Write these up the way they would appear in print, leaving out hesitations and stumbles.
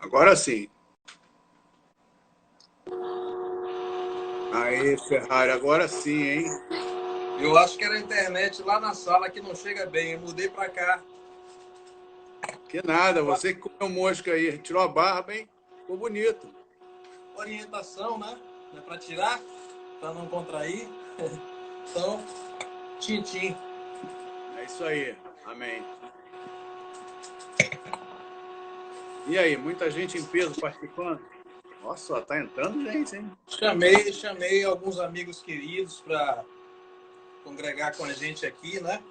Agora sim. Aí, Ferrari, agora sim, hein? Eu acho que era a internet lá na sala que não chega bem. Eu mudei pra cá. Que nada, você que comeu mosca aí, tirou a barba, hein? Ficou bonito. Orientação, né? Não é pra tirar, pra não contrair. Então, tintim. É isso aí. Amém. E aí, muita gente em peso participando? Nossa, só tá entrando gente, hein? Chamei alguns amigos queridos pra congregar com a gente aqui, né?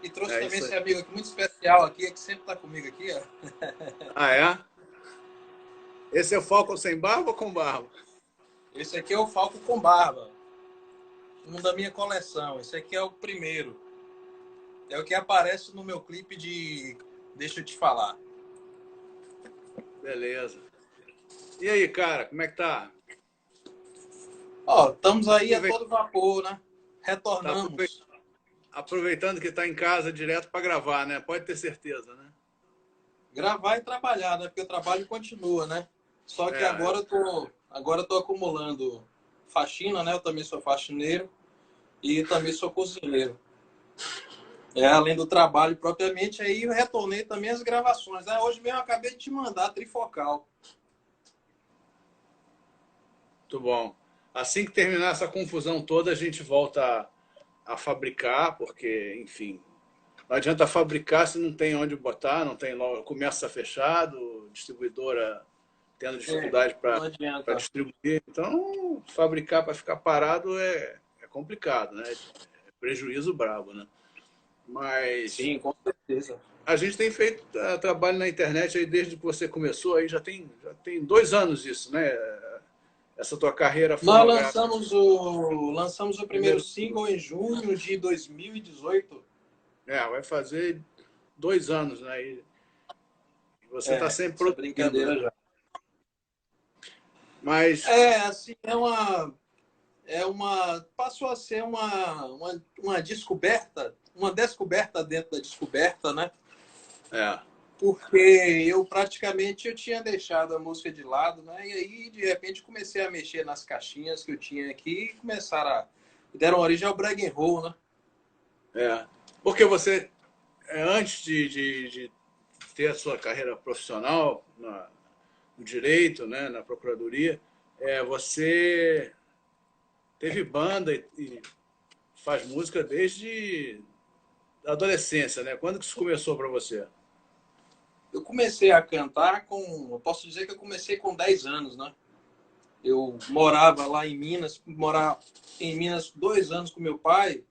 E trouxe É também isso aí. esse amigo aqui muito especial aqui, que sempre tá comigo aqui, ó. Ah, é? Esse é o Falcon sem barba ou com barba? Esse aqui é o Falco com barba. Um da minha coleção. Esse aqui é o primeiro. É o que aparece no meu clipe de Deixa eu te falar. Beleza. E aí, cara, como é que tá? Ó, estamos aí a Aprovei- todo vapor, né? Tá Retornamos. aproveitando que tá em casa direto para gravar, né? Pode ter certeza, né? Gravar e trabalhar, né? Porque o trabalho continua, né? Só que É, agora eu tô acumulando faxina, né? Eu também sou faxineiro e também sou cozinheiro. Além do trabalho propriamente, aí eu retornei também as gravações. Né? Hoje mesmo eu acabei de te mandar trifocal. muito bom. Assim que terminar essa confusão toda, a gente volta a fabricar, porque, enfim, não adianta fabricar se não tem onde botar, não tem loja, comércio está fechado, distribuidora tendo dificuldade Não para adianta. distribuir. Então, fabricar para ficar parado é complicado, né? É prejuízo brabo, né? Mas Sim, com certeza. a gente tem feito trabalho na internet aí desde que você começou, aí já tem 2 anos isso, né? Essa tua carreira Nós fonográfica. lançamos o primeiro Primeiro, single em junho de 2018. vai fazer 2 anos, né? E você está sempre Essa produzindo, brincadeira né? já. Mas, Assim, passou a ser uma descoberta, uma descoberta dentro da descoberta, né? é, Porque eu tinha deixado a música de lado, né? E aí, de repente, comecei a mexer nas caixinhas que eu tinha aqui e deram origem ao brag and roll, né? porque você, antes de ter a sua carreira profissional no direito, né, na procuradoria, você teve banda e faz música desde a adolescência, né? Quando que isso começou para você? Eu comecei a cantar eu posso dizer que eu comecei com 10 anos, né? Eu morava lá em Minas, morava em Minas 2 anos com meu pai,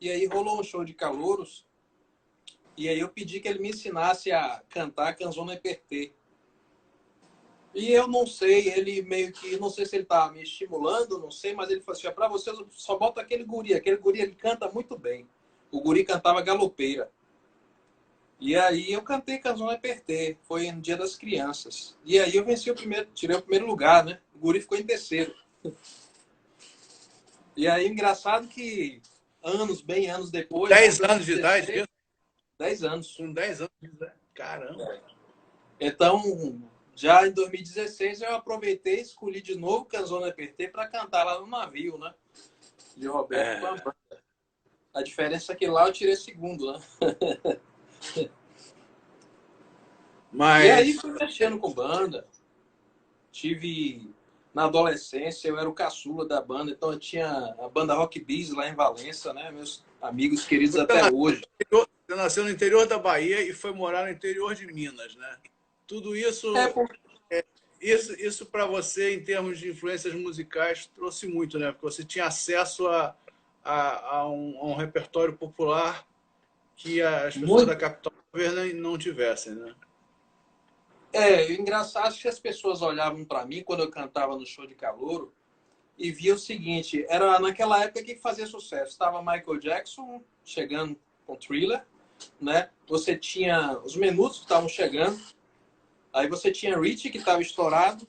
e aí rolou um show de calouros, e aí eu pedi que ele me ensinasse a cantar Canzona Apertê. E eu não sei, ele meio que, não sei se ele tá me estimulando, não sei, mas ele falou assim, para você só bota aquele guri ele canta muito bem. O guri cantava galopeira. E aí eu cantei Canzone Apertê, foi no Dia das Crianças. E aí eu venci tirei o primeiro lugar, né? O guri ficou em terceiro. E aí engraçado que bem anos depois, né, em 10 anos de idade, 2016, isso? 10 anos. Com 10 anos de idade. Caramba. Então, já em 2016 eu aproveitei e escolhi de novo Canzone Apertê para cantar lá no navio, né? De Roberto É, Bambam. A diferença é que lá eu tirei segundo, né? E aí mas fui mexendo com banda. Tive na adolescência, eu era o caçula da banda, então eu tinha a banda Rock Bis lá em Valença, né? Meus amigos queridos você até hoje. nasceu no interior da Bahia e foi morar no interior de Minas, né? Tudo É, isso, por... isso para você, em termos de influências musicais, trouxe muito, né? Porque você tinha acesso a um repertório popular que as pessoas da muito. capital talvez não tivessem, né? Engraçado, acho que as pessoas olhavam para mim quando eu cantava no show de calouro e via o seguinte: era naquela época que fazia sucesso. Estava Michael Jackson chegando com Thriller, né? Você tinha os Menudos que estavam chegando, aí você tinha Richie que estava estourado,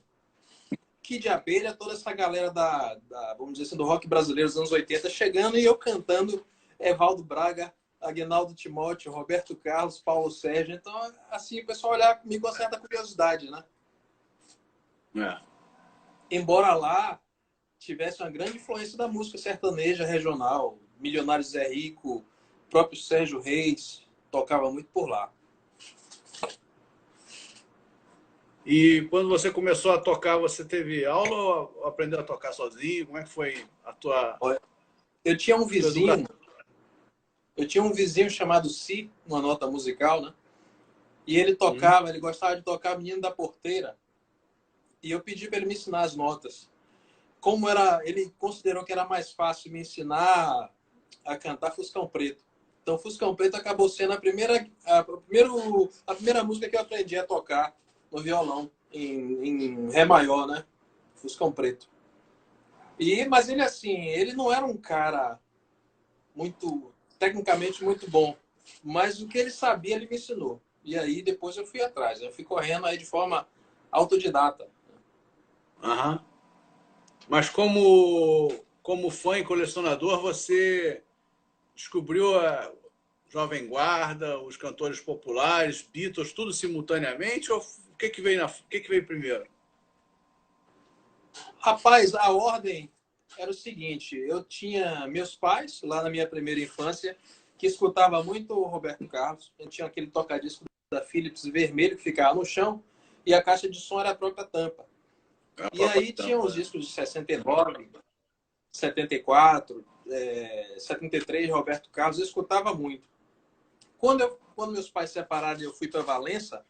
Kid Abelha, toda essa galera vamos dizer assim, do rock brasileiro dos anos 80 chegando e eu cantando Evaldo Braga, Aguinaldo Timóteo, Roberto Carlos, Paulo Sérgio. Então, assim, o pessoal olhava comigo com certa curiosidade, né? É. Embora lá tivesse uma grande influência da música sertaneja regional, Milionário Zé Rico, próprio Sérgio Reis tocava muito por lá. E quando você começou a tocar, você teve aula ou aprendeu a tocar sozinho? Como é que foi a Eu tinha um tua educação? vizinho, eu tinha um vizinho chamado Si, uma nota musical, né? E ele Uhum. tocava, ele gostava de tocar Menino da Porteira. E eu pedi para ele me ensinar as notas. Como era, ele considerou que era mais fácil me ensinar a cantar Fuscão Preto. Então, Fuscão Preto acabou sendo a primeira música que eu aprendi a tocar no violão, em Ré maior, né? Fuscão Preto. Mas ele, assim, ele não era um cara muito, tecnicamente muito bom. Mas o que ele sabia, ele me ensinou. E aí, depois eu fui atrás. Eu fui correndo aí de forma autodidata. Aham. Mas como fã e colecionador, você descobriu a Jovem Guarda, os cantores populares, Beatles, tudo simultaneamente? Ou o que que veio primeiro? Rapaz, a ordem era o seguinte: eu tinha meus pais, lá na minha primeira infância, que escutava muito o Roberto Carlos. Eu tinha aquele tocadisco da Philips vermelho que ficava no chão e a caixa de som era a própria tampa. A E própria aí tinha os tampa, né? discos de 69, 74, 73, Roberto Carlos, eu escutava muito. Quando meus pais se separaram e eu fui para Valença,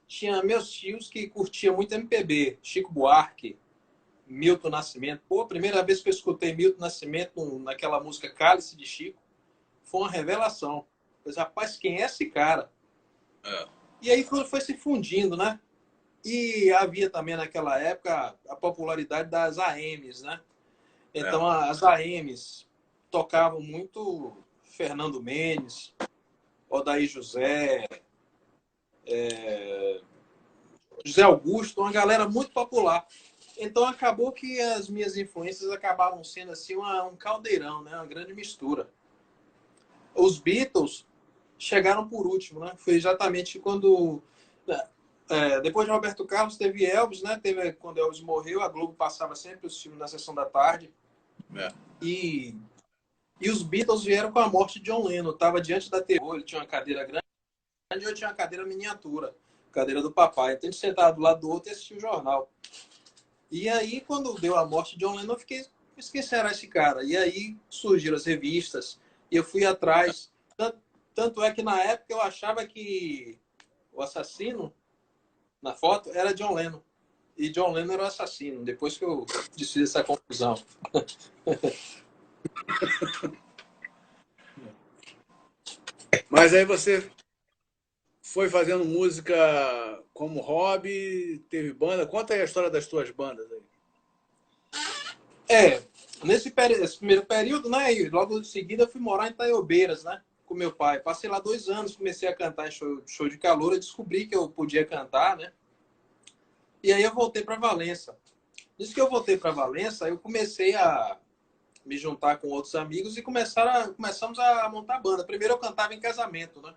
tinha meus tios que curtiam muito MPB, Chico Buarque, Milton Nascimento. Pô, a primeira vez que eu escutei Milton Nascimento naquela música Cálice de Chico, foi uma revelação. Pois, rapaz, quem é esse cara? É, E aí foi se fundindo, né? E havia também naquela época a popularidade das AMs, né? é. Então as AMs tocavam muito Fernando Mendes, Odair José, José Augusto, uma galera muito popular. Então acabou que as minhas influências acabavam sendo assim um caldeirão, né? Uma grande mistura. Os Beatles chegaram por último, né? Foi exatamente quando depois de Roberto Carlos teve Elvis, né? Teve quando Elvis morreu, a Globo passava sempre os filmes na sessão da tarde É. e os Beatles vieram com a morte de John Lennon. Estava diante da TV, ele tinha uma cadeira grande e eu tinha uma cadeira miniatura, cadeira do papai. Então a gente sentava do lado do outro e assistia o jornal. E aí, quando deu a morte de John Lennon, eu fiquei, quem será esse cara? E aí surgiram as revistas, e eu fui atrás. Tanto é que na época eu achava que o assassino na foto era John Lennon. E John Lennon era o assassino, depois que eu desfiz essa confusão. Mas aí você foi fazendo música como hobby, teve banda. Conta aí a história das tuas bandas aí. É, esse primeiro período, né? E logo em seguida eu fui morar em Itaiobeiras, né? Com meu pai. Passei lá 2 anos, comecei a cantar em show de calor, eu descobri que eu podia cantar, né? E aí eu voltei para Valença. Nisso que eu voltei para Valença, eu comecei a me juntar com outros amigos e começamos a montar banda. Primeiro eu cantava em casamento, né?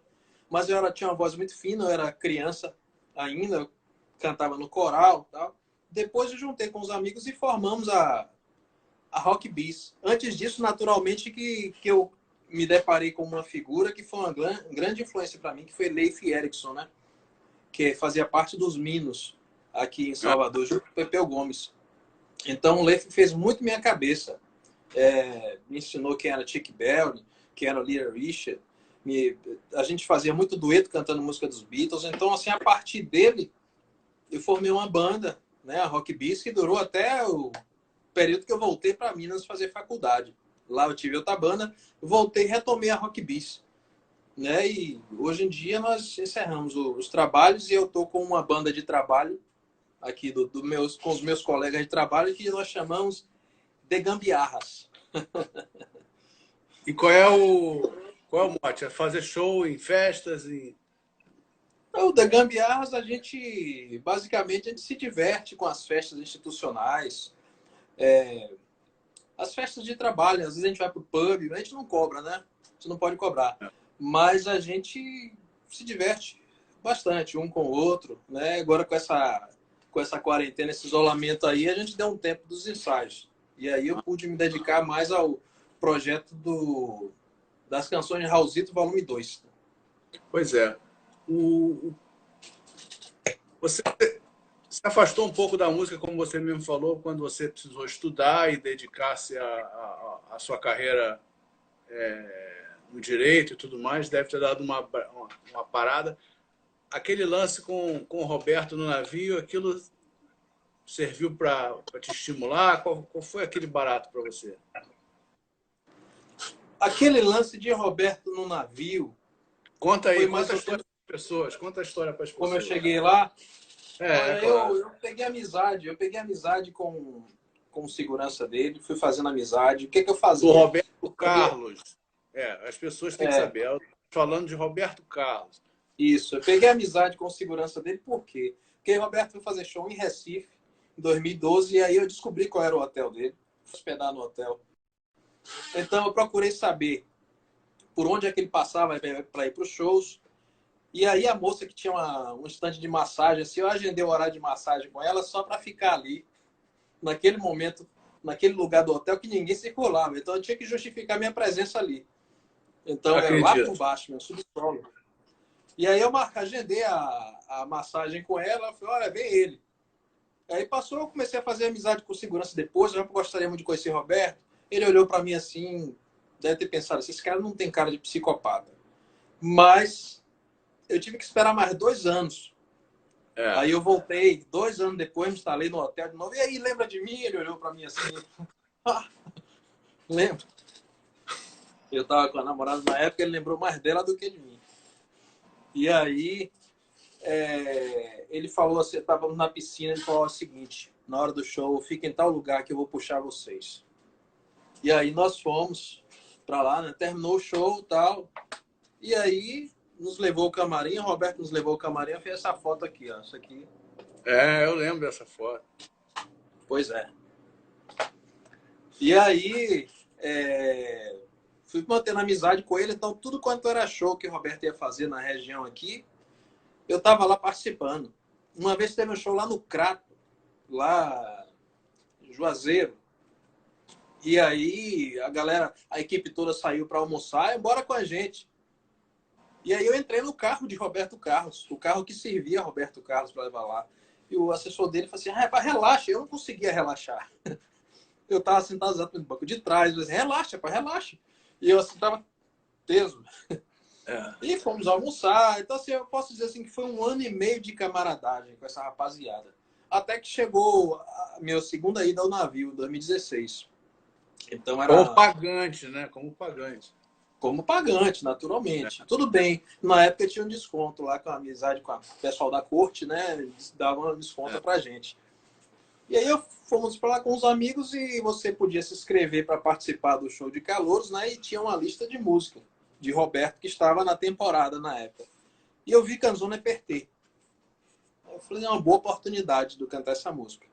Mas tinha uma voz muito fina, eu era criança ainda, eu cantava no coral e tal. Depois eu juntei com os amigos e formamos a Rock Bis. Antes disso, naturalmente, que eu me deparei com uma figura que foi uma grande influência para mim, que foi Leif Erikson, né? Que fazia parte dos Minos, aqui em Ah, Salvador, junto com o Pepeu Gomes. Então, o Leif fez muito minha cabeça. Me ensinou quem era Chick Berry, quem era Little Richard. A gente fazia muito dueto cantando música dos Beatles. Então, assim, a partir dele, eu formei uma banda, né, a Rock Bis, que durou até o período que eu voltei para Minas fazer faculdade. Lá eu tive outra banda, voltei e retomei a Rock Bis. Né? E hoje em dia nós encerramos os trabalhos e eu estou com uma banda de trabalho aqui com os meus colegas de trabalho que nós chamamos de Gambiarras. e qual é o mote? É fazer show em festas e O da Gambiarras, basicamente, a gente se diverte com as festas institucionais, as festas de trabalho. Às vezes a gente vai para o pub, a gente não cobra, né? A gente não pode cobrar. Mas a gente se diverte bastante um com o outro, né? Agora com com essa quarentena, esse isolamento aí, a gente deu um tempo dos ensaios. E aí eu pude me dedicar mais ao projeto das canções de Raulzito Volume 2. Pois é. Você se afastou um pouco da música, como você mesmo falou, quando você precisou estudar e dedicar-se à sua carreira no direito e tudo mais, deve ter dado uma parada. Aquele lance com o Roberto no navio, aquilo serviu para te estimular? Qual foi aquele barato para você? Aquele lance de Roberto no navio... Conta aí, foi conta mais a ou história menos para as pessoas. Conta a história para as pessoas. como eu cheguei lá. É Olha, claro. eu peguei amizade com o segurança dele, fui fazendo amizade. O que eu Do fazia? Roberto Carlos. As pessoas têm que É, saber. Eu tô falando de Roberto Carlos. isso, eu peguei amizade com o segurança dele, por quê? Porque o Roberto foi fazer show em Recife, em 2012, e aí eu descobri qual era o hotel dele, fui hospedar no hotel. Então eu procurei saber por onde é que ele passava para ir para os shows. E aí a moça que tinha um stand de massagem, assim, eu agendei o horário de massagem com ela só para ficar ali, naquele momento, naquele lugar do hotel que ninguém circulava. Então eu tinha que justificar minha presença ali. Então era lá por Acredito. baixo, meu subsolo. E aí eu agendei a massagem com ela, ela falou, olha, vem ele. Aí passou, eu comecei a fazer amizade com segurança depois, eu gostaria muito de conhecer o Roberto. Ele olhou para mim assim, deve ter pensado, esse cara não tem cara de psicopata. Mas eu tive que esperar mais 2 anos. É. Aí eu voltei, 2 anos depois, me instalei no hotel de novo. E aí, lembra de mim? Ele olhou para mim assim. Ah, lembro. Eu estava com a namorada na época, ele lembrou mais dela do que de mim. E aí, ele falou assim, estávamos na piscina, ele falou o seguinte, na hora do show, fica em tal lugar que eu vou puxar vocês. E aí nós fomos para lá, né? Terminou o show e tal. E aí nos levou o camarim, o Roberto nos levou o camarim, eu fiz essa foto aqui, ó. Isso aqui. Eu lembro dessa foto. Pois é. E aí, fui mantendo amizade com ele, então tudo quanto era show que o Roberto ia fazer na região aqui, eu estava lá participando. Uma vez teve um show lá no Crato, lá em Juazeiro. E aí a equipe toda saiu para almoçar e bora com a gente. E aí eu entrei no carro de Roberto Carlos, o carro que servia Roberto Carlos para levar lá. E o assessor dele falou assim, rapaz, relaxa. Eu não conseguia relaxar. Eu estava sentado exatamente no banco de trás, eu disse, relaxa, rapaz, relaxa. E eu assim, estava teso. E fomos almoçar. Então, assim, eu posso dizer assim que foi 1 ano e meio de camaradagem com essa rapaziada. Até que chegou a minha segunda ida ao navio, em 2016. Então Como era pagante, né? Como pagante. como pagante, naturalmente. Tudo bem. Na época tinha um desconto lá com a amizade com o pessoal da corte, né? Eles davam um desconto pra gente. E aí fomos para lá com os amigos e você podia se inscrever para participar do show de calouros, né? E tinha uma lista de música de Roberto que estava na temporada na época. E eu vi Canzone Apertê. Eu falei, é uma boa oportunidade de eu cantar essa música.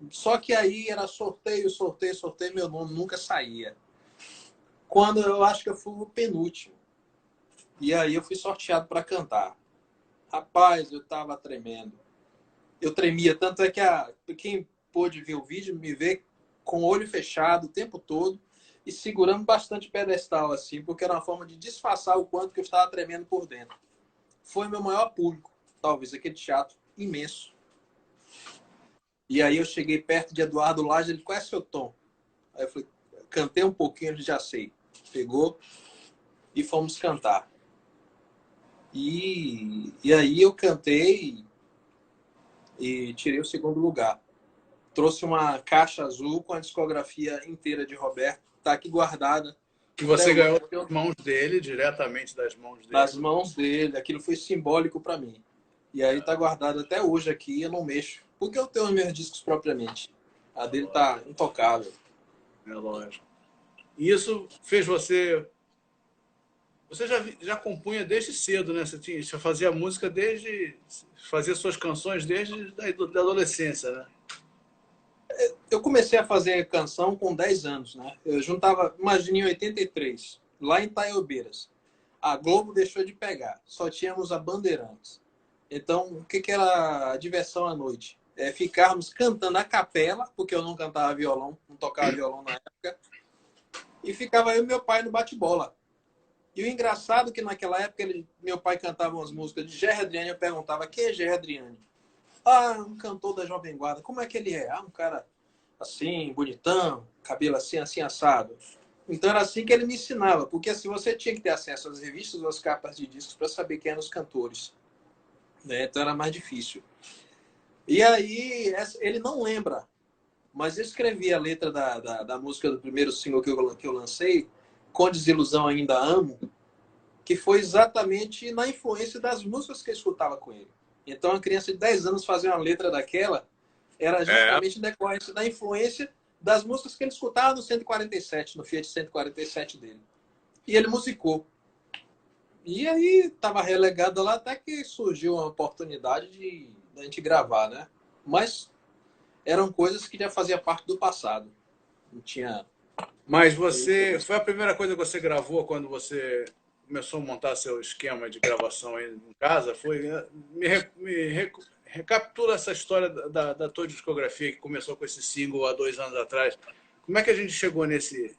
Só que aí era sorteio, sorteio, sorteio, meu nome nunca saía. Quando eu acho que eu fui o penúltimo. E aí eu fui sorteado para cantar. Rapaz, eu tava tremendo. Eu tremia, tanto é que quem pôde ver o vídeo me vê com o olho fechado o tempo todo e segurando bastante pedestal, assim, porque era uma forma de disfarçar o quanto que eu estava tremendo por dentro. Foi meu maior público, talvez, aquele teatro imenso. E aí eu cheguei perto de Eduardo Lage, ele, qual é seu tom? Aí eu falei, cantei um pouquinho, ele já sei. Pegou e fomos cantar. E aí eu cantei e tirei o 2º lugar. Trouxe uma caixa azul com a discografia inteira de Roberto. Está aqui guardada. Que você ganhou das mãos dele, diretamente das mãos dele. Das mãos dele. Aquilo foi simbólico para mim. E aí está guardado até hoje aqui, eu não mexo. Porque eu tenho os meus discos propriamente. A dele está intocável. É lógico. E isso fez você... Você já compunha desde cedo, né? Você fazia música desde... Fazia suas canções desde da adolescência, né? Eu comecei a fazer canção com 10 anos, né? Eu juntava, imagine, em 83, lá em Itaiobeiras. A Globo deixou de pegar, só tínhamos a Bandeirantes. Então, o que era a diversão à noite? ficarmos cantando a capela, porque eu não cantava violão, não tocava violão na época, e ficava eu e meu pai no bate-bola. E o engraçado é que naquela época meu pai cantava umas músicas de Gerry Adriane, eu perguntava, quem é Gerry Adriane? Ah, um cantor da Jovem Guarda. Como é que ele é? Ah, um cara assim, bonitão, cabelo assim, assim, assado. Então era assim que ele me ensinava, porque assim você tinha que ter acesso às revistas ou às capas de discos para saber quem eram os cantores. Né? Então era mais difícil. E aí, ele não lembra, mas eu escrevi a letra da música do primeiro single que eu lancei, Com Desilusão Ainda Amo, que foi exatamente na influência das músicas que eu escutava com ele. Então, uma criança de 10 anos fazer uma letra daquela era É. justamente decorrência da influência das músicas que ele escutava no 147, no Fiat 147 dele. E ele musicou. E aí, estava relegado lá até que surgiu uma oportunidade de a gente gravar, né? Mas eram coisas que já fazia parte do passado. Não tinha... Mas você... Foi a primeira coisa que você gravou quando você começou a montar seu esquema de gravação aí em casa? Foi... Recapitula essa história da tua discografia que começou com esse single há 2 anos atrás. Como é que a gente chegou nesse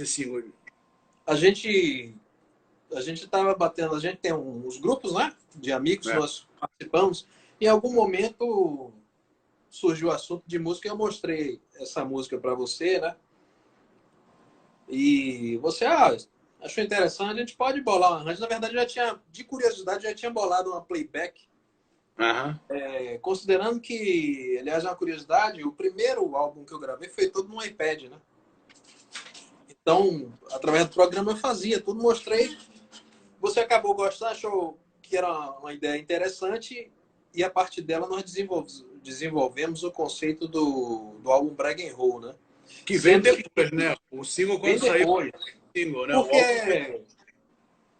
single? A gente estava batendo, a gente tem uns grupos, né, de amigos, É. nós participamos. Em algum momento surgiu o assunto de música e eu mostrei essa música para você, né? E você achou interessante, a gente pode bolar um arranjo. Na verdade, de curiosidade, já tinha bolado uma playback. Aham. Considerando que, aliás, é uma curiosidade, o primeiro álbum que eu gravei foi todo no iPad, né? Então, através do programa eu fazia, tudo mostrei. Você acabou gostando, achou que era uma ideia interessante e a partir dela nós desenvolvemos o conceito do álbum Brag and Roll, né? Que veio Sendo que depois, né? O single bem quando saiu, depois, single, né? O álbum veio... porque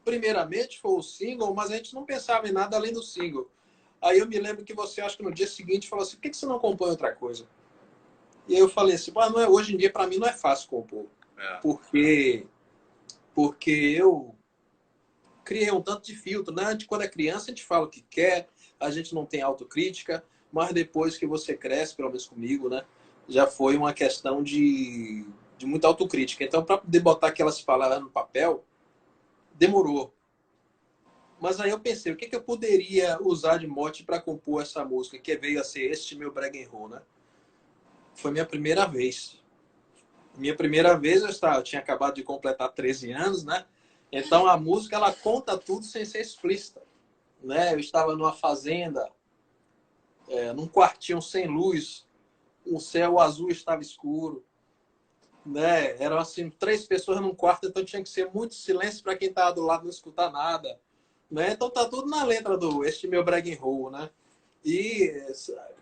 primeiramente foi o single, mas a gente não pensava em nada além do single. Aí eu me lembro que você, acho que no dia seguinte, falou assim, por que você não compõe outra coisa? E aí eu falei assim, não é, hoje em dia para mim não é fácil compor, É. porque eu criei um tanto de filtro, né? Quando é criança a gente fala o que quer, a gente não tem autocrítica, mas depois que você cresce, pelo menos comigo, né? Já foi uma questão de muita autocrítica. Então, para poder botar aquelas palavras no papel, demorou. Mas aí eu pensei, o que eu poderia usar de mote para compor essa música, que veio a ser Este Meu Brag and Roll, né? Foi minha primeira vez. Minha primeira vez eu tinha acabado de completar 13 anos, né? Então a música ela conta tudo sem ser explícita, né? Eu estava numa fazenda, num quartinho sem luz, o céu azul estava escuro, né? Eram assim 3 pessoas num quarto, então tinha que ser muito silêncio para quem estava do lado não escutar nada, né? Então tá tudo na letra do Este Meu Brag and Roll, né? E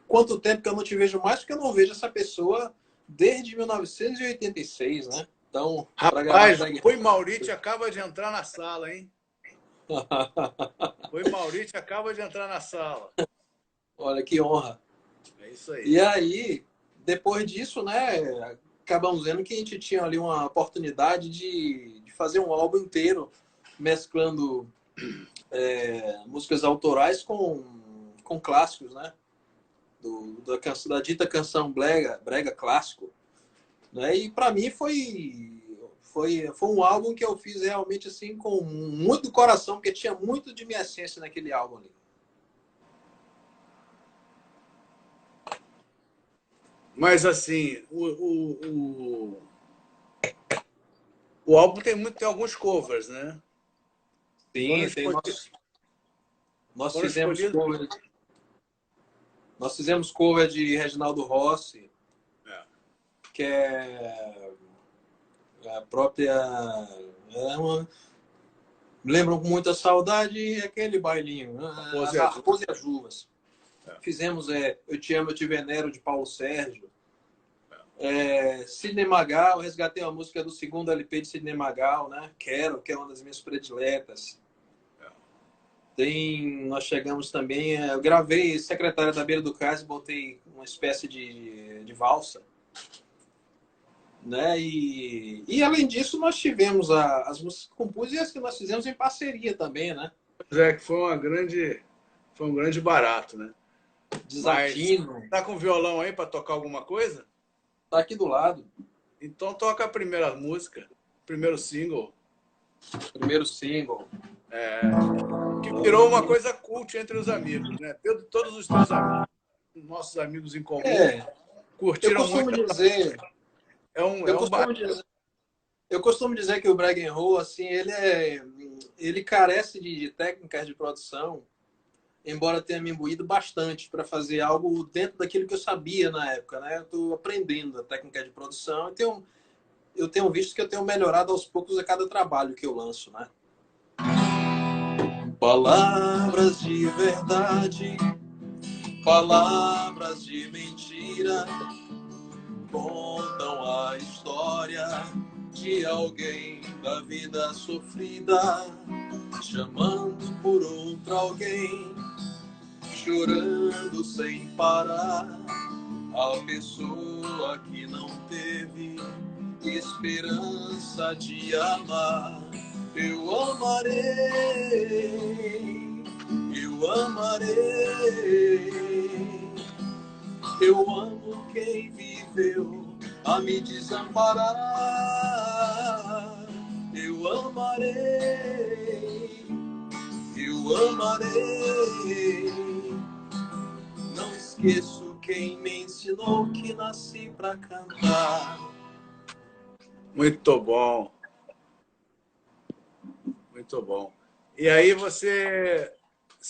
quanto tempo que eu não te vejo mais, porque eu não vejo essa pessoa desde 1986, né? Então, para gravar Rapaz, Brag Oi Maurício acaba de entrar na sala, hein? Oi Maurício acaba de entrar na sala. Olha que honra. É isso aí. E aí, depois disso, né, acabamos vendo que a gente tinha ali uma oportunidade de fazer um álbum inteiro, mesclando músicas autorais com clássicos, né? Da dita canção brega clássico. Né? E para mim foi um álbum que eu fiz realmente assim com muito coração, porque tinha muito de minha essência naquele álbum ali. Mas assim, o álbum tem alguns covers, né? Foram Sim, escolhidos. nós Foram fizemos escolhidos. cover, nós fizemos cover de Reginaldo Rossi, É. que é a própria me lembram com muita saudade aquele bailinho, Raposa e a as Uvas. Raposa e as Uvas. É. Fizemos Eu Te Amo, Eu Te Venero, de Paulo Sérgio. Sidney Magal, resgatei uma música do segundo LP de Sidney Magal, né? Quero, que é uma das minhas prediletas. Nós chegamos também, eu gravei Secretária da Beira do Cais, botei uma espécie de valsa. Né? E além disso, nós tivemos as músicas que compus e as que nós fizemos em parceria também, né? Pois é, que foi um grande barato, né? Mas desatino. tá com violão aí para tocar alguma coisa? Tá aqui do lado. Então toca a primeira música, primeiro single, Primeiro single. que virou uma coisa cult entre os amigos, né? Todos os teus amigos, nossos amigos em comum, É, eu curtiram muito. costumo dizer, É eu um costumo dizer, eu costumo dizer que o brag and roll, assim, ele carece de técnicas de produção, embora tenha me imbuído bastante para fazer algo dentro daquilo que eu sabia na época, né? Eu estou aprendendo a técnica de produção e eu tenho visto que eu tenho melhorado aos poucos a cada trabalho que eu lanço, né? Palavras de verdade, palavras de mentira, contam a história de alguém da vida sofrida, chamando por outro alguém, chorando sem parar, a pessoa que não teve esperança de amar. Eu amarei, eu amarei, eu amo quem viveu a me desamparar. Eu amarei, eu amarei. Não esqueço quem me ensinou que nasci pra cantar. muito bom, muito bom. E aí você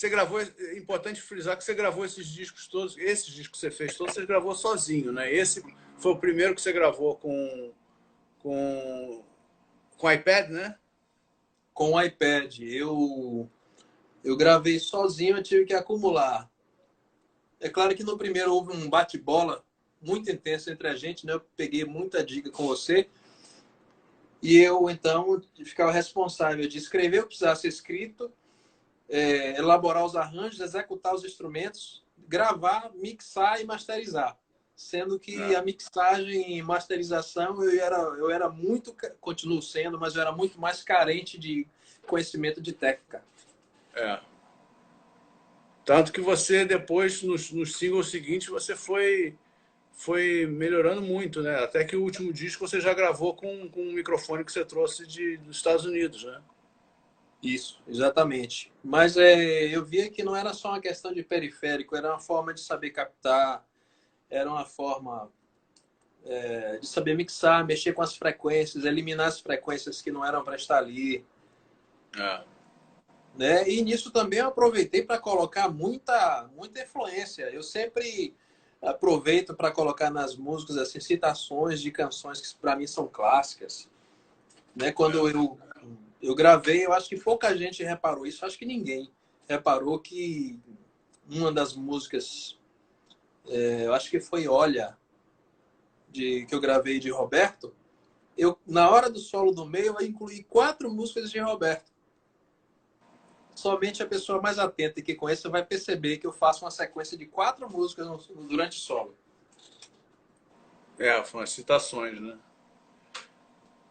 gravou, é importante frisar que você gravou esses discos todos, esses discos que você fez todos, você gravou sozinho, né? Esse foi o primeiro que você gravou com, com iPad, né? Com o iPad, eu gravei sozinho, eu tive que acumular. É claro que no primeiro houve um bate-bola muito intenso entre a gente, né? Eu peguei muita dica com você. E eu, então, ficava responsável de escrever o que precisasse ser escrito, elaborar os arranjos, executar os instrumentos, gravar, mixar e masterizar. Sendo que É, a mixagem e masterização eu era muito, continuo sendo, mas eu era muito mais carente de conhecimento de técnica. é. Tanto que você depois, nos singles seguintes, você foi melhorando muito, né? Até que o último disco você já gravou com um microfone que você trouxe dos Estados Unidos, né? Isso, exatamente. Mas eu via que não era só uma questão de periférico, era uma forma de saber captar, era uma forma de saber mixar, mexer com as frequências, eliminar as frequências que não eram para estar ali, É, né? E nisso também eu aproveitei para colocar muita influência. Eu sempre aproveito para colocar nas músicas assim citações de canções que para mim são clássicas, né? Quando eu gravei, eu acho que pouca gente reparou isso, acho que ninguém reparou que uma das músicas, eu acho que foi Olha, que eu gravei de Roberto, na hora do solo do meio, eu incluí 4 músicas de Roberto. Somente a pessoa mais atenta e que conhece vai perceber que eu faço uma sequência de 4 músicas durante o solo. foram as citações, né?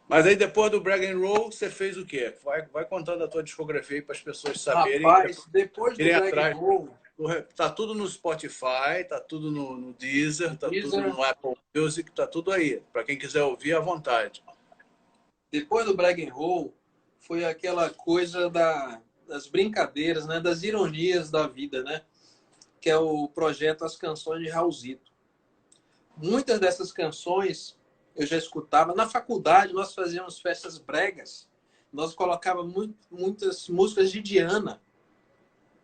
Mas aí depois do Brag and Roll, você fez o quê? Vai contando a tua discografia aí para as pessoas saberem, Rapaz, depois do irem Drag and atrás. Roll, Tá tudo no Spotify, tá tudo no Deezer, tá tudo Deezer, no Apple Music, tá tudo aí. Para quem quiser ouvir à vontade. depois do Brag and Roll, foi aquela coisa das brincadeiras, né? Das ironias da vida, né? Que é o projeto As Canções de Raulzito. Muitas dessas canções eu já escutava. Na faculdade, nós fazíamos festas bregas. Nós colocávamos muitas músicas de Diana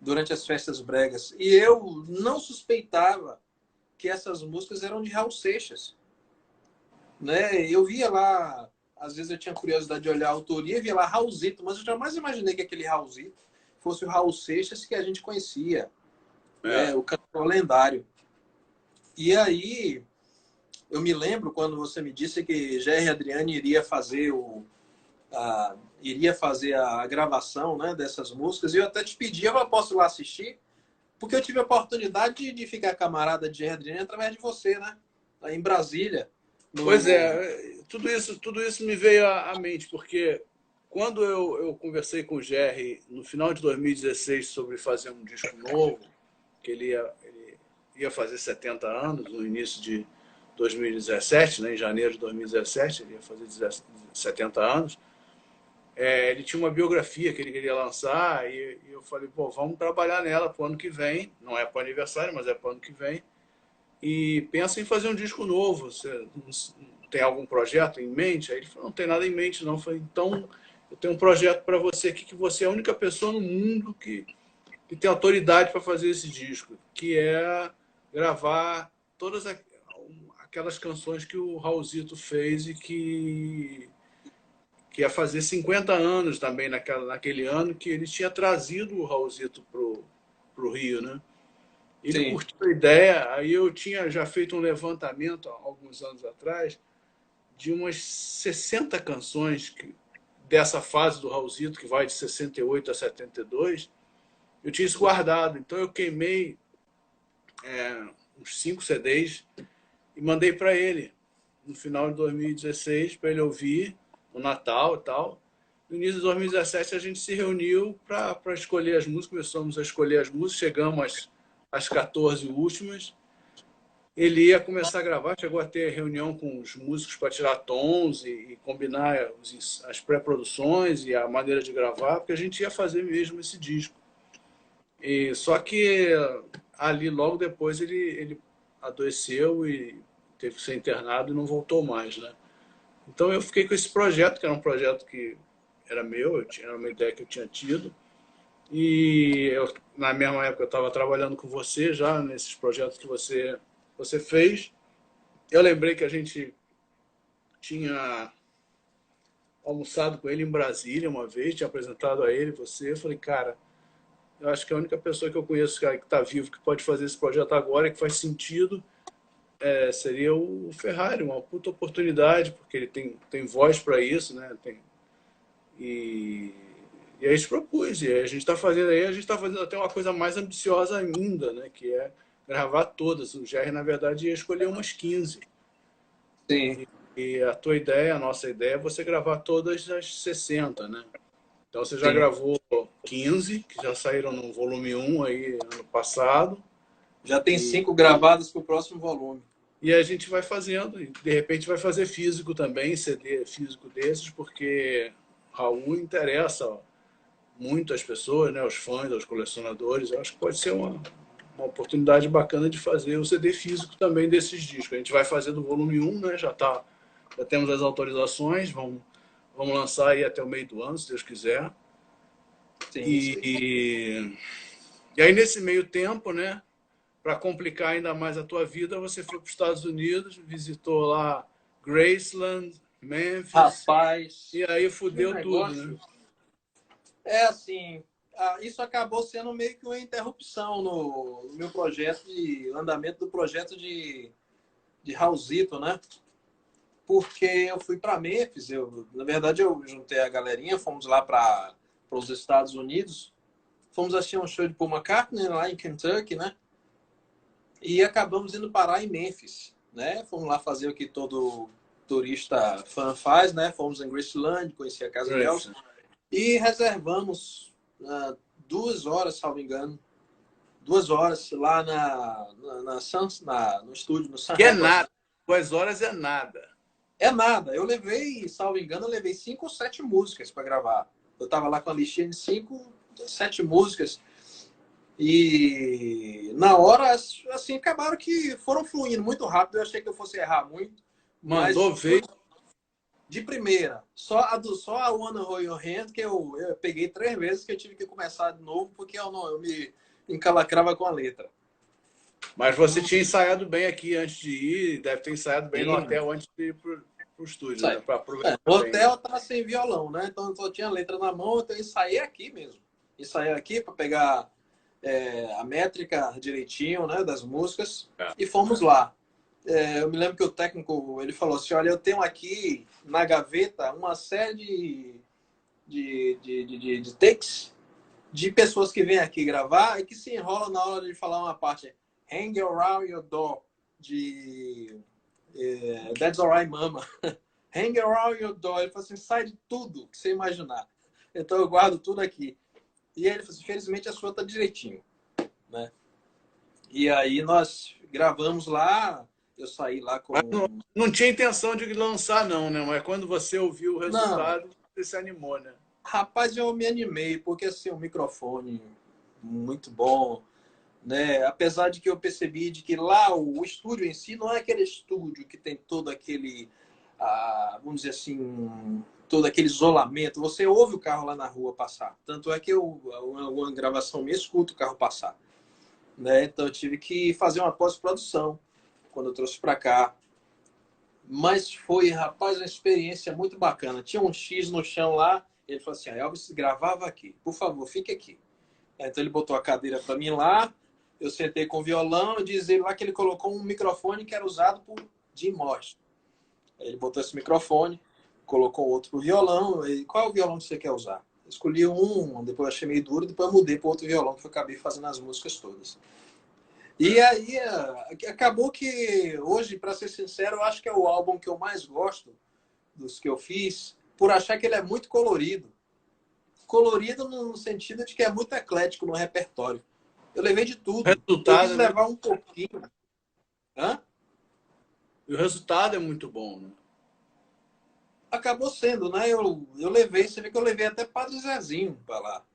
durante as festas bregas. E eu não suspeitava que essas músicas eram de Raul Seixas. Né? Eu via lá, às vezes eu tinha curiosidade de olhar a autoria, via lá Raulzito, mas eu jamais imaginei que aquele Raulzito fosse o Raul Seixas que a gente conhecia, né? É, O cantor lendário. E aí, eu me lembro quando você me disse que Gerry Adriani iria fazer a gravação, né, dessas músicas, e eu até te pedi, eu posso ir lá assistir, porque eu tive a oportunidade de ficar camarada de Gerry Adriani através de você, né? Aí em Brasília. pois No... é, tudo isso me veio à mente, porque quando eu conversei com o Jerry no final de 2016 sobre fazer um disco novo, que ele ia fazer 70 anos no início de 2017, né, em janeiro de 2017, ele ia fazer 70 anos. Ele tinha uma biografia que ele queria lançar e eu falei, pô, vamos trabalhar nela para o ano que vem. Não é para o aniversário, mas é para o ano que vem. E pensa em fazer um disco novo. Você tem algum projeto em mente? Aí ele falou, não tem nada em mente, não. Eu falei, então, eu tenho um projeto para você aqui, que você é a única pessoa no mundo que tem autoridade para fazer esse disco, que é gravar todas aquelas canções que o Raulzito fez e que ia fazer 50 anos também naquele ano, que ele tinha trazido o Raulzito pro Rio, né? Ele Sim. curtiu a ideia, aí eu tinha já feito um levantamento há alguns anos atrás de umas 60 canções dessa fase do Raulzito, que vai de 68 a 72, eu tinha isso guardado. Então eu queimei uns 5 CDs e mandei para ele no final de 2016 para ele ouvir no Natal e tal. No início de 2017 a gente se reuniu para escolher as músicas, começamos a escolher as músicas, chegamos às 14 últimas. Ele ia começar a gravar, chegou a ter reunião com os músicos para tirar tons e combinar as pré-produções e a maneira de gravar, porque a gente ia fazer mesmo esse disco. Só que ali, logo depois, ele adoeceu e teve que ser internado e não voltou mais, né? Então eu fiquei com esse projeto, que era um projeto que era meu, era uma ideia que eu tinha tido. E na mesma época eu estava trabalhando com você já nesses projetos que você fez. Eu lembrei que a gente tinha almoçado com ele em Brasília uma vez, tinha apresentado a ele, você. Eu falei, cara, eu acho que a única pessoa que eu conheço que está vivo que pode fazer esse projeto agora, que faz sentido, seria o Ferrari, uma puta oportunidade, porque ele tem voz para isso, né? E aí a gente propôs, e aí a gente está fazendo até uma coisa mais ambiciosa ainda, né? Que é gravar todas. O Jerry, na verdade, ia escolher umas 15. Sim. E a tua ideia, a nossa ideia é você gravar todas as 60, né? Então você já Sim. gravou 15, que já saíram no volume 1 aí ano passado. Já tem 5 gravadas para o próximo volume. E a gente vai fazendo, e de repente vai fazer físico também, CD físico desses, porque Raul interessa muito as pessoas, né, os fãs, os colecionadores. Eu acho que pode ser uma oportunidade bacana de fazer o CD físico também desses discos. A gente vai fazer do volume 1, né, já temos as autorizações, vamos lançar aí até o meio do ano, se Deus quiser. Sim, E aí, nesse meio tempo, né, para complicar ainda mais a tua vida, você foi para os Estados Unidos, visitou lá Graceland, Memphis. Rapaz, e aí fudeu tudo, né? É assim, isso acabou sendo meio que uma interrupção no meu projeto de andamento do projeto de Raulzito, né? Porque eu fui para Memphis, na verdade eu juntei a galerinha, fomos lá para os Estados Unidos, fomos assistir um show de Paul McCartney lá em Kentucky, né? E acabamos indo parar em Memphis, né? Fomos lá fazer o que todo turista fã faz, né? Fomos em Graceland, conheci a casa deles e reservamos 2 horas, salvo engano, 2 horas lá no estúdio, no Sun Que é Records. nada. 2 horas é nada. É nada. Eu levei, salvo engano, 5 ou 7 músicas para gravar. Eu tava lá com a listinha de 5, 7 músicas. E na hora, assim, acabaram que foram fluindo muito rápido. Eu achei que eu fosse errar muito. Mandou ver. De primeira. Só a Wanna Hold Your Hand, que eu peguei 3 vezes, que eu tive que começar de novo, porque eu me encalacrava com a letra. Mas você tinha ensaiado bem aqui antes de ir, deve ter ensaiado bem no hotel antes de ir pro estúdio, né? Para aproveitar o hotel tava sem violão, né? Então eu só tinha a letra na mão, então eu ensaiei aqui mesmo. Ensaiei aqui para pegar a métrica direitinho, né, das músicas, e fomos lá. Eu me lembro que o técnico, ele falou assim, olha, eu tenho aqui na gaveta uma série de takes de pessoas que vêm aqui gravar e que se enrolam na hora de falar uma parte Hang Around Your Door, de That's Alright Mama. Hang Around Your Door. Ele falou assim, sai de tudo que você imaginar. Então eu guardo tudo aqui. E ele falou assim, felizmente a sua tá direitinho, né? E aí nós gravamos lá, eu saí lá Mas com... não tinha intenção de lançar, não, né? Mas quando você ouviu o Não, resultado, você se animou, né? rapaz, eu me animei, porque assim, o microfone muito bom, né? Apesar de que eu percebi de que lá o estúdio em si não é aquele estúdio que tem todo aquele, vamos dizer assim, todo aquele isolamento. Você ouve o carro lá na rua passar. Tanto é que uma gravação me escuta o carro passar, né? Então eu tive que fazer uma pós-produção quando eu trouxe para cá. Mas foi, rapaz, uma experiência muito bacana. Tinha um X no chão lá, ele falou assim: Elvis, gravava aqui, por favor, fique aqui. Então ele botou a cadeira para mim lá, eu sentei com o violão e diz ele lá que ele colocou um microfone que era usado por Jim Morrison. Ele botou esse microfone, colocou outro pro violão. E qual é o violão que você quer usar? Eu escolhi um, depois achei meio duro, depois mudei para outro violão que eu acabei fazendo as músicas todas. E aí acabou que hoje, para ser sincero, eu acho que é o álbum que eu mais gosto dos que eu fiz, por achar que ele é muito colorido. Colorido no sentido de que é muito eclético no repertório. Eu levei de O tudo. Eu resultado quis é muito... levar um pouquinho. Hã? E o resultado é muito bom, né? Acabou sendo, né? Eu levei, você vê que eu levei até Padre Zezinho para lá.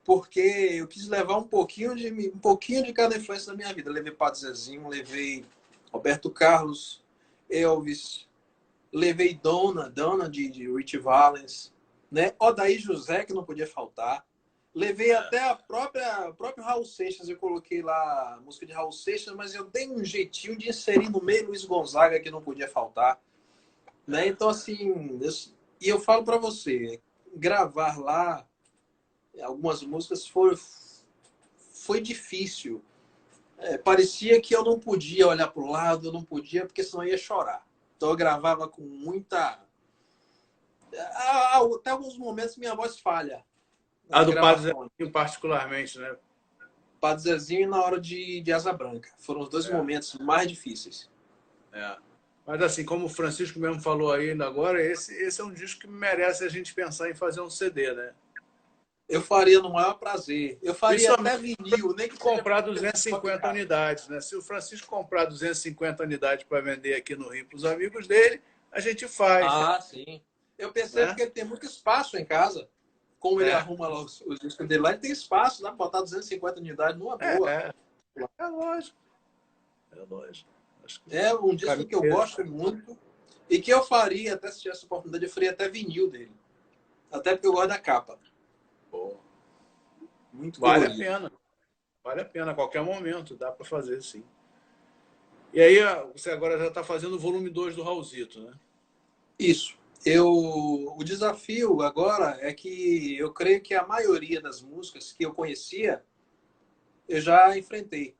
Porque eu quis levar um pouquinho de cada influência da minha vida. Eu levei Padre Zezinho, levei Roberto Carlos, Elvis, levei Donna de Rich Valens, né? Odair José, que não podia faltar. Levei até o próprio Raul Seixas, eu coloquei lá a música de Raul Seixas, mas eu dei um jeitinho de inserir no meio Luiz Gonzaga, que não podia faltar, né? Então, assim, e eu falo para você, gravar lá algumas músicas foi difícil. Parecia que eu não podia olhar para o lado, eu não podia, porque senão eu ia chorar. Então eu gravava com muita... Até alguns momentos minha voz falha A nas do Padre gravações. Zezinho, particularmente, né? Padre Zezinho e na hora de Asa Branca. Foram os dois É, momentos mais difíceis. é. Mas assim, como o Francisco mesmo falou aí ainda agora, esse é um disco que merece a gente pensar em fazer um CD, né? Eu faria no maior prazer. Eu faria Principalmente até vinil, nem que seja comprar só 250 ficar. unidades, né? Se o Francisco comprar 250 unidades para vender aqui no Rio para os amigos dele, a gente faz, Ah, sim. Eu percebo né? que ele tem muito espaço em casa. Como ele É, arruma lá os discos dele lá, ele tem espaço, dá pra botar 250 unidades numa boa. é, é lógico, é lógico. Acho que É um disco caminho que eu mesmo. gosto muito e que eu faria, até se tivesse oportunidade, eu faria até vinil dele. Até porque eu gosto da capa. Pô, Muito vale a colorido. pena, vale a pena, a qualquer momento, dá para fazer sim. E aí, você agora já está fazendo o volume 2 do Raulzito, né? Isso. O desafio agora é que eu creio que a maioria das músicas que eu conhecia, eu já enfrentei.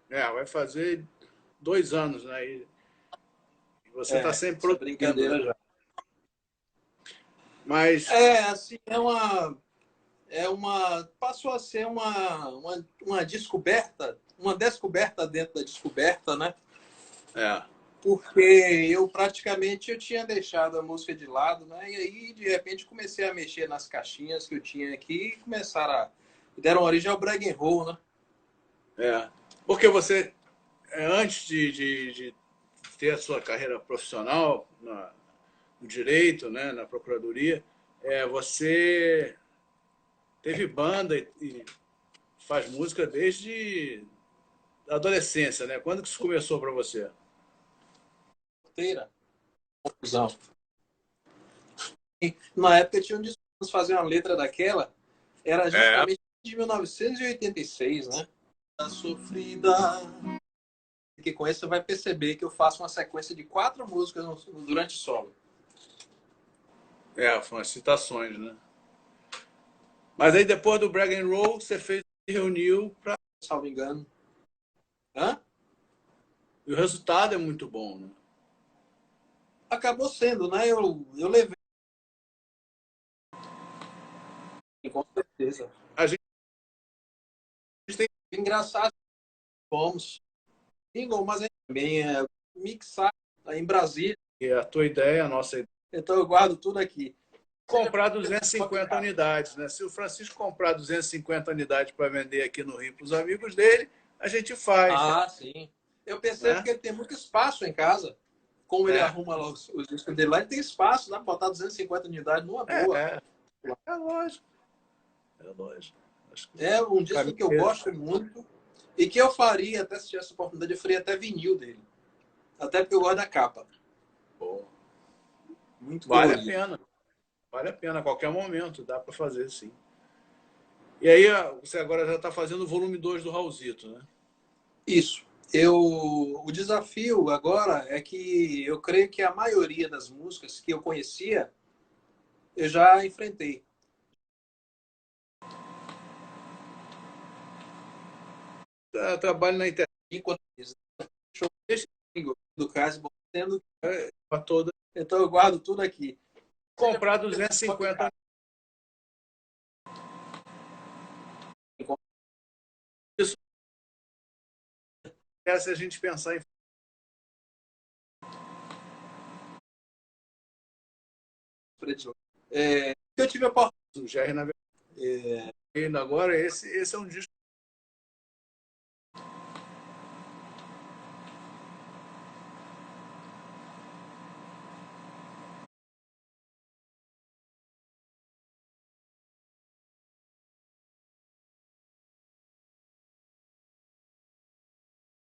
É, vai fazer 2 anos, né? E você está sempre Essa produzindo, né? brincadeira já. Mas, Assim, passou a ser uma descoberta, uma descoberta dentro da descoberta, né? é, Porque eu tinha deixado a música de lado, né? E aí, de repente, comecei a mexer nas caixinhas que eu tinha aqui e deram origem ao brag and roll, né? é. Porque você, antes de ter a sua carreira profissional no direito, né, na procuradoria, você teve banda e faz música desde a adolescência, né? Quando que isso começou para você? Inteira, confusão. E, na época tinha um disco fazer uma letra daquela, era É, justamente de 1986, né? A sofrida. Que com isso você vai perceber que eu faço uma sequência de 4 músicas durante o solo. foram as citações, né? Mas aí depois do Brag and Roll, você reuniu para... Salvo engano. Hã? E o resultado é muito bom, né? Acabou sendo, né? Eu levei, com certeza. A gente engraçado, fomos single, mas também é mixar em Brasília. E a tua ideia, a nossa ideia, Então eu guardo tudo aqui. comprar 250 unidades, né? Se o Francisco comprar 250 unidades para vender aqui no Rio para os amigos dele, a gente faz, Ah, sim. Eu percebo né? que ele tem muito espaço em casa. Como ele É, arruma lá os discos dele lá, ele tem espaço, dá para botar 250 unidades numa boa. é, é lógico, é lógico. Acho que É um o disco caminho que eu é esse. gosto muito e que eu faria, até se tivesse oportunidade, eu faria até vinil dele. Até porque eu gosto da capa. Pô, Muito vale a colorido. pena, vale a pena, a qualquer momento, dá para fazer sim. E aí, você agora já está fazendo o volume 2 do Raulzito, né? Isso. O desafio agora é que eu creio que a maioria das músicas que eu conhecia, eu já enfrentei. Trabalho na internet Enquanto show do Cássio, sendo para toda. então eu guardo tudo aqui. Comprar 250 isso é se a gente pensar em Eu tive a oportunidade. o GR na verdade. Agora, esse é um disco